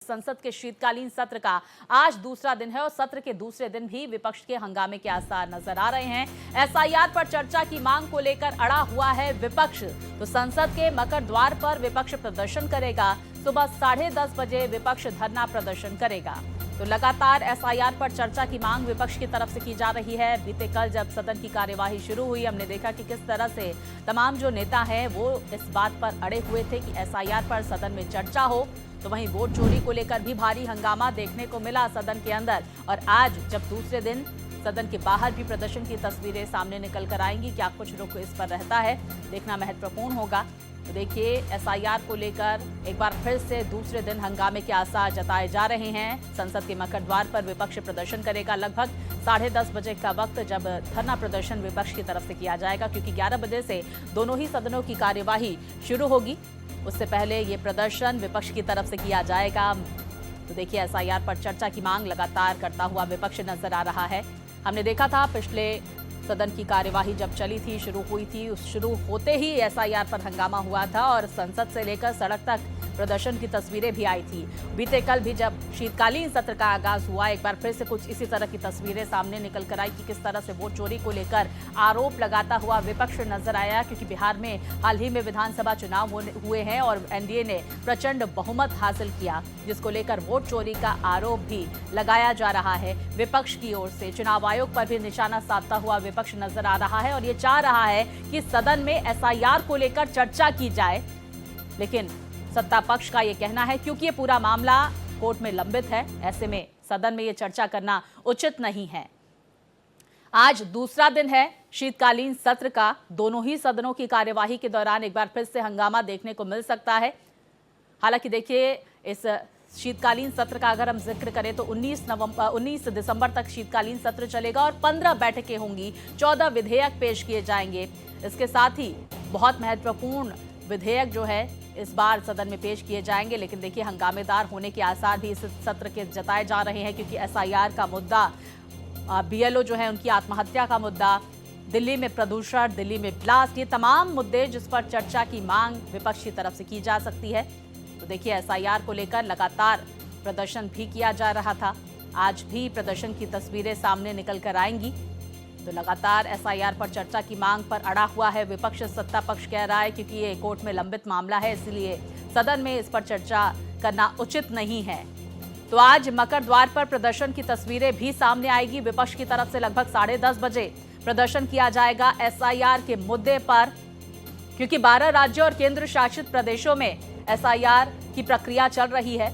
संसद के शीतकालीन सत्र का आज दूसरा दिन है और सत्र के दूसरे दिन भी विपक्ष के हंगामे के आसार नजर आ रहे हैं। एसआईआर पर चर्चा की मांग को लेकर अड़ा हुआ है विपक्ष। तो संसद के मकर द्वार पर विपक्ष प्रदर्शन करेगा। सुबह 10:30 बजे विपक्ष धरना प्रदर्शन करेगा। तो लगातार एसआईआर पर चर्चा की मांग विपक्ष की तरफ से की जा रही है। बीते कल जब सदन की कार्यवाही शुरू हुई, हमने देखा कि किस तरह से तमाम जो नेता हैं वो इस बात पर अड़े हुए थे कि एसआईआर पर सदन में चर्चा हो। तो वहीं वोट चोरी को लेकर भी भारी हंगामा देखने को मिला सदन के अंदर। और आज जब दूसरे दिन सदन के बाहर भी प्रदर्शन की तस्वीरें सामने निकल कर आएंगी, क्या कुछ रुख इस पर रहता है, देखना महत्वपूर्ण होगा। तो देखिए, एसआईआर को लेकर एक बार फिर से दूसरे दिन हंगामे के आसार जताए जा रहे हैं। संसद के मकर द्वार पर विपक्ष प्रदर्शन करेगा। लगभग 10:30 बजे का वक्त जब धरना प्रदर्शन विपक्ष की तरफ से किया जाएगा, क्योंकि 11 बजे से दोनों ही सदनों की कार्यवाही शुरू होगी। उससे पहले ये प्रदर्शन विपक्ष की तरफ से किया जाएगा। तो देखिए, एसआईआर पर चर्चा की मांग लगातार करता हुआ विपक्ष नजर आ रहा है। हमने देखा था पिछले सदन की कार्यवाही जब चली थी, शुरू हुई थी, उस शुरू होते ही एसआईआर पर हंगामा हुआ था और संसद से लेकर सड़क तक प्रदर्शन की तस्वीरें भी आई थी। बीते कल भी जब शीतकालीन सत्र का आगाज हुआ, एक बार फिर से कुछ इसी तरह की तस्वीरें सामने निकल कर आई कि किस तरह से वोट चोरी को लेकर आरोप लगाता हुआ विपक्ष नजर आया। क्योंकि बिहार में हाल ही में विधानसभा चुनाव हुए हैं और एनडीए ने प्रचंड बहुमत हासिल किया, जिसको लेकर वोट चोरी का आरोप भी लगाया जा रहा है विपक्ष की ओर से। चुनाव आयोग पर भी निशाना साधता हुआ विपक्ष नजर आ रहा है और ये चाह रहा है कि सदन में एसआईआर को लेकर चर्चा की जाए। लेकिन सत्ता पक्ष का ये कहना है क्योंकि ये पूरा मामला कोर्ट में लंबित है, ऐसे में सदन में ये चर्चा करना उचित नहीं है। आज दूसरा दिन है शीतकालीन सत्र का। दोनों ही सदनों की कार्यवाही के दौरान एक बार फिर से हंगामा देखने को मिल सकता है। हालांकि देखिए, इस शीतकालीन सत्र का अगर हम जिक्र करें तो 19 दिसंबर तक शीतकालीन सत्र चलेगा और 15 बैठकें होंगी, 14 विधेयक पेश किए जाएंगे। इसके साथ ही बहुत महत्वपूर्ण विधेयक जो है इस बार सदन में पेश किए जाएंगे। लेकिन देखिए, हंगामेदार होने के आसार भी इस सत्र के जताए जा रहे हैं, क्योंकि एसआईआर का मुद्दा, बीएलओ जो है उनकी आत्महत्या का मुद्दा, दिल्ली में प्रदूषण, दिल्ली में ब्लास्ट, ये तमाम मुद्दे जिस पर चर्चा की मांग विपक्ष की तरफ से की जा सकती है। तो देखिए, एसआईआर को लेकर लगातार प्रदर्शन भी किया जा रहा था। आज भी प्रदर्शन की तस्वीरें सामने निकल कर आएंगी। तो लगातार एसआईआर पर चर्चा की मांग पर अड़ा हुआ है विपक्ष। सत्ता पक्ष कह रहा है क्योंकि ये कोर्ट में लंबित मामला है, इसलिए सदन में इस पर चर्चा करना उचित नहीं है। तो आज मकर द्वार पर प्रदर्शन की तस्वीरें भी सामने आएगी। विपक्ष की तरफ से लगभग 10:30 बजे प्रदर्शन किया जाएगा एसआईआर के मुद्दे पर, क्योंकि 12 राज्यों और केंद्र शासित प्रदेशों में एसआईआर की प्रक्रिया चल रही है।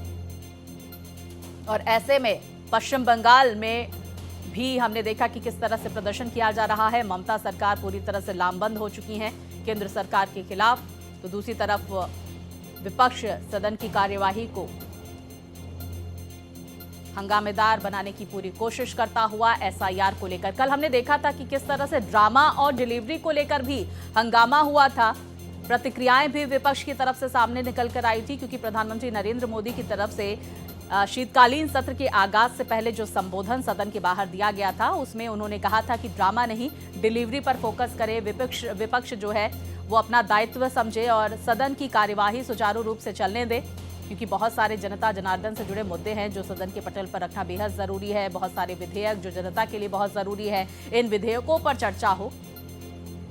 और ऐसे में पश्चिम बंगाल में भी हमने देखा कि किस तरह से प्रदर्शन किया जा रहा है। ममता सरकार पूरी तरह से लामबंद हो चुकी है केंद्र सरकार के खिलाफ। तो दूसरी तरफ विपक्ष सदन की कार्यवाही को हंगामेदार बनाने की पूरी कोशिश करता हुआ एसआईआर को लेकर। कल हमने देखा था कि किस तरह से ड्रामा और डिलीवरी को लेकर भी हंगामा हुआ था। प्रतिक्रियाएं भी विपक्ष की तरफ से सामने निकल कर आई थी, क्योंकि प्रधानमंत्री नरेंद्र मोदी की तरफ से शीतकालीन सत्र के आगाज से पहले जो संबोधन सदन के बाहर दिया गया था, उसमें उन्होंने कहा था कि ड्रामा नहीं, डिलीवरी पर फोकस करे। विपक्ष जो है वो अपना दायित्व समझे और सदन की कार्यवाही सुचारू रूप से चलने दे, क्योंकि बहुत सारे जनता जनार्दन से जुड़े मुद्दे हैं जो सदन के पटल पर रखना बेहद जरूरी है। बहुत सारे विधेयक जो जनता के लिए बहुत जरूरी है, इन विधेयकों पर चर्चा हो।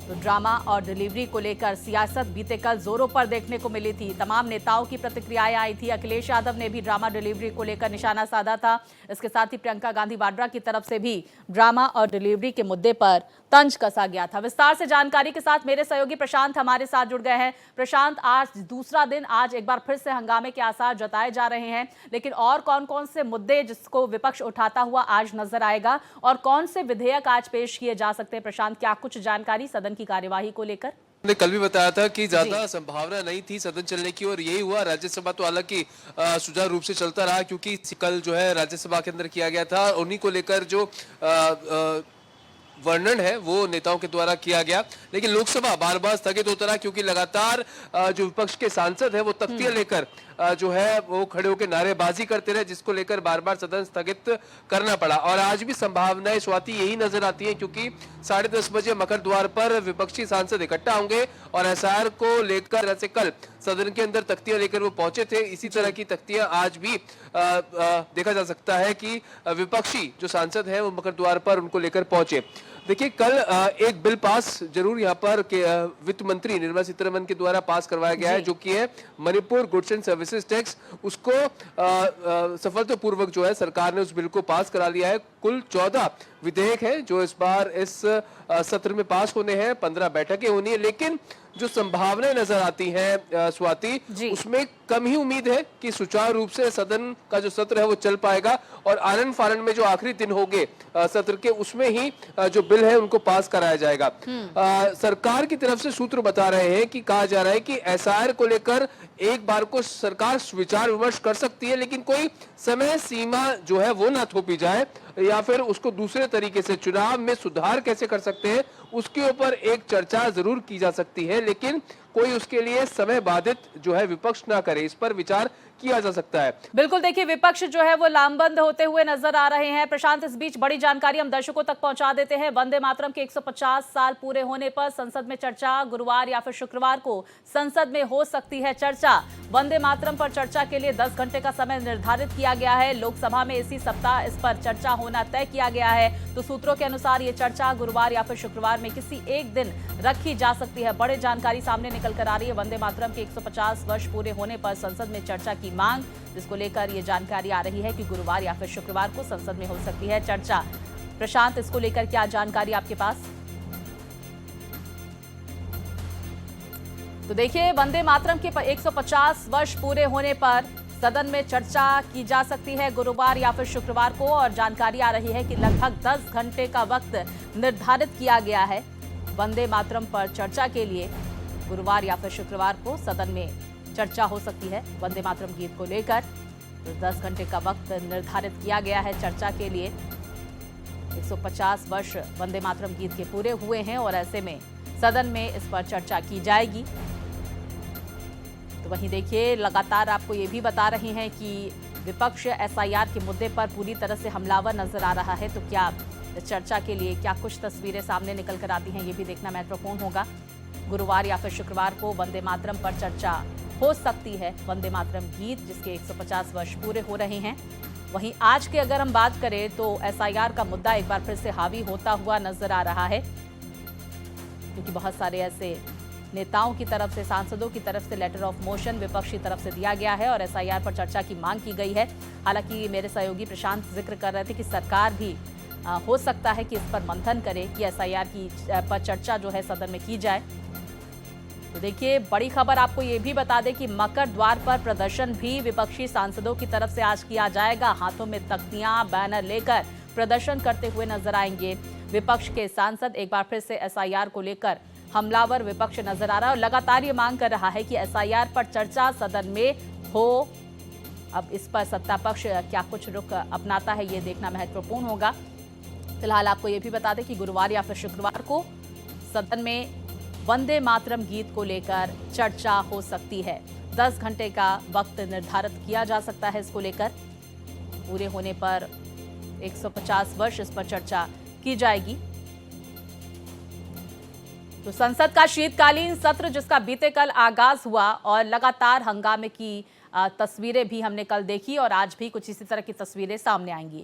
तो ड्रामा और डिलीवरी को लेकर सियासत बीते कल जोरों पर देखने को मिली थी। तमाम नेताओं की प्रतिक्रियाएं आई थी। अखिलेश यादव ने भी ड्रामा डिलीवरी को लेकर निशाना साधा था। इसके साथ ही प्रियंका गांधी वाड्रा की तरफ से भी ड्रामा और डिलीवरी के मुद्दे पर तंज कसा गया था। विस्तार से जानकारी के साथ मेरे सहयोगी प्रशांत हमारे साथ जुड़ गए हैं। प्रशांत, आज दूसरा दिन, आज एक बार फिर से हंगामे के आसार जताए जा रहे हैं, लेकिन और कौन कौन से मुद्दे जिसको विपक्ष उठाता हुआ आज नजर आएगा और कौन से विधेयक आज पेश किए जा सकते हैं? प्रशांत, क्या कुछ जानकारी सदन की कार्यवाही को लेकर? ने कल भी बताया था कि ज्यादा संभावना नहीं थी सदन चलने की, और यही हुआ। राज्यसभा तो हालांकि सुचारू रूप से चलता रहा, क्योंकि कल जो है राज्यसभा के अंदर किया गया था, उन्हीं को लेकर जो वर्णन है वो नेताओं के द्वारा किया गया। लेकिन लोकसभा बार बार स्थगित होता रहा, क्योंकि लगातार जो विपक्ष के सांसद है वो तख्तियां लेकर जो है वो खड़े होकर नारेबाजी करते रहे, जिसको लेकर बार बार सदन स्थगित करना पड़ा। और आज भी संभावनाएं स्वाति यही नजर आती है, क्योंकि 10:30 बजे मकर द्वार पर विपक्षी सांसद इकट्ठा होंगे और एसआईआर को लेकर जैसे कल सदन के अंदर तख्तियां लेकर वो पहुंचे थे, इसी तरह की तख्तियां आज भी देखा जा सकता है कि विपक्षी जो सांसद है वो मकर द्वार पर उनको लेकर पहुंचे। देखिए, कल एक बिल पास जरूर यहाँ पर वित्त मंत्री निर्मला सीतारमण के द्वारा पास करवाया गया है, जो कि है Manipur goods and services tax. उसको सफलतापूर्वक जो है सरकार ने उस बिल को पास करा लिया है। कुल 14 विधेयक है जो इस बार इस सत्र में पास होने हैं, 15 बैठकें होनी है, लेकिन जो संभावनाएं नजर आती हैं स्वाति, उसमें कम ही उम्मीद है कि सुचारू रूप से सदन का जो सत्र है वो चल पाएगा और आनंद फानंद में जो आखिरी दिन होंगे सत्र के, उसमें ही जो बिल है उनको पास कराया जाएगा। सरकार की तरफ से सूत्र बता रहे हैं कि कहा जा रहा है कि एसआईआर को लेकर एक बार को सरकार विचार विमर्श कर सकती है, लेकिन कोई समय सीमा जो है वो ना थोपी जाए, या फिर उसको दूसरे तरीके से चुनाव में सुधार कैसे कर सकते हैं उसके ऊपर एक चर्चा जरूर की जा सकती है, लेकिन कोई उसके लिए समय बाधित जो है विपक्ष ना करे, इस पर विचार किया जा सकता है। बिल्कुल, देखिए विपक्ष जो है वो लामबंद होते हुए नजर आ रहे हैं। प्रशांत, इस बीच बड़ी जानकारी हम दर्शकों तक पहुंचा देते हैं। वंदे मातरम के 150 साल पूरे होने पर संसद में चर्चा, गुरुवार या फिर शुक्रवार को संसद में हो सकती है चर्चा। वंदे मातरम पर चर्चा के लिए 10 घंटे का समय निर्धारित किया गया है। लोकसभा में इसी सप्ताह इस पर चर्चा होना तय किया गया है। तो सूत्रों के अनुसार ये चर्चा गुरुवार या फिर शुक्रवार में किसी एक दिन रखी जा सकती है। बड़ी जानकारी सामने निकल कर आ रही है। वंदे मातरम के 150 वर्ष पूरे होने पर संसद में चर्चा की मांग, जिसको लेकर ये जानकारी आ रही है कि गुरुवार या फिर शुक्रवार को संसद में हो सकती है चर्चा। प्रशांत, इसको लेकर क्या जानकारी आपके पास? तो देखिए, वंदे मातरम के 150 वर्ष पूरे होने पर सदन में चर्चा की जा सकती है गुरुवार या फिर शुक्रवार को, और जानकारी आ रही है कि लगभग 10 घंटे का वक्त निर्धारित किया गया है वंदे मातरम पर चर्चा के लिए। गुरुवार या फिर शुक्रवार को सदन में चर्चा हो सकती है वंदे मातरम गीत को लेकर। तो 10 घंटे का वक्त निर्धारित किया गया है चर्चा के लिए। 150 वर्ष वंदे मातरम गीत के पूरे हुए हैं और ऐसे में सदन में इस पर चर्चा की जाएगी। तो वहीं देखिए, लगातार आपको ये भी बता रहे हैं कि विपक्ष एसआईआर के मुद्दे पर पूरी तरह से हमलावर नजर आ रहा है। तो क्या इस चर्चा के लिए क्या कुछ तस्वीरें सामने निकल कर आती हैं, ये भी देखना महत्वपूर्ण होगा। गुरुवार या फिर शुक्रवार को वंदे मातरम पर चर्चा हो सकती है। वंदे मातरम गीत जिसके 150 वर्ष पूरे हो रहे हैं। वहीं आज के अगर हम बात करें तो एसआईआर का मुद्दा एक बार फिर से हावी होता हुआ नजर आ रहा है, क्योंकि बहुत सारे ऐसे नेताओं की तरफ से, सांसदों की तरफ से लेटर ऑफ मोशन विपक्ष की तरफ से दिया गया है और एसआईआर पर चर्चा की मांग की गई है। हालांकि मेरे सहयोगी प्रशांत जिक्र कर रहे थे कि सरकार भी हो सकता है कि इस पर मंथन करे कि एसआईआर की पर चर्चा जो है सदन में की जाए। तो देखिए, बड़ी खबर आपको ये भी बता दें कि मकर द्वार पर प्रदर्शन भी विपक्षी सांसदों की तरफ से आज किया जाएगा। हाथों में तख्तियां, बैनर लेकर प्रदर्शन करते हुए नजर आएंगे विपक्ष के सांसद। एक बार फिर से एसआईआर को लेकर हमलावर विपक्ष नजर आ रहा है और लगातार ये मांग कर रहा है कि एसआईआर पर चर्चा सदन में हो। अब इस पर सत्ता पक्ष क्या कुछ रुख अपनाता है, ये देखना महत्वपूर्ण होगा। फिलहाल आपको ये भी बता दें कि गुरुवार या फिर शुक्रवार को सदन में वंदे मातरम गीत को लेकर चर्चा हो सकती है। 10 घंटे का वक्त निर्धारित किया जा सकता है इसको लेकर। पूरे होने पर 150 वर्ष इस पर चर्चा की जाएगी। तो संसद का शीतकालीन सत्र जिसका बीते कल आगाज हुआ और लगातार हंगामे की तस्वीरें भी हमने कल देखी और आज भी कुछ इसी तरह की तस्वीरें सामने आएंगी।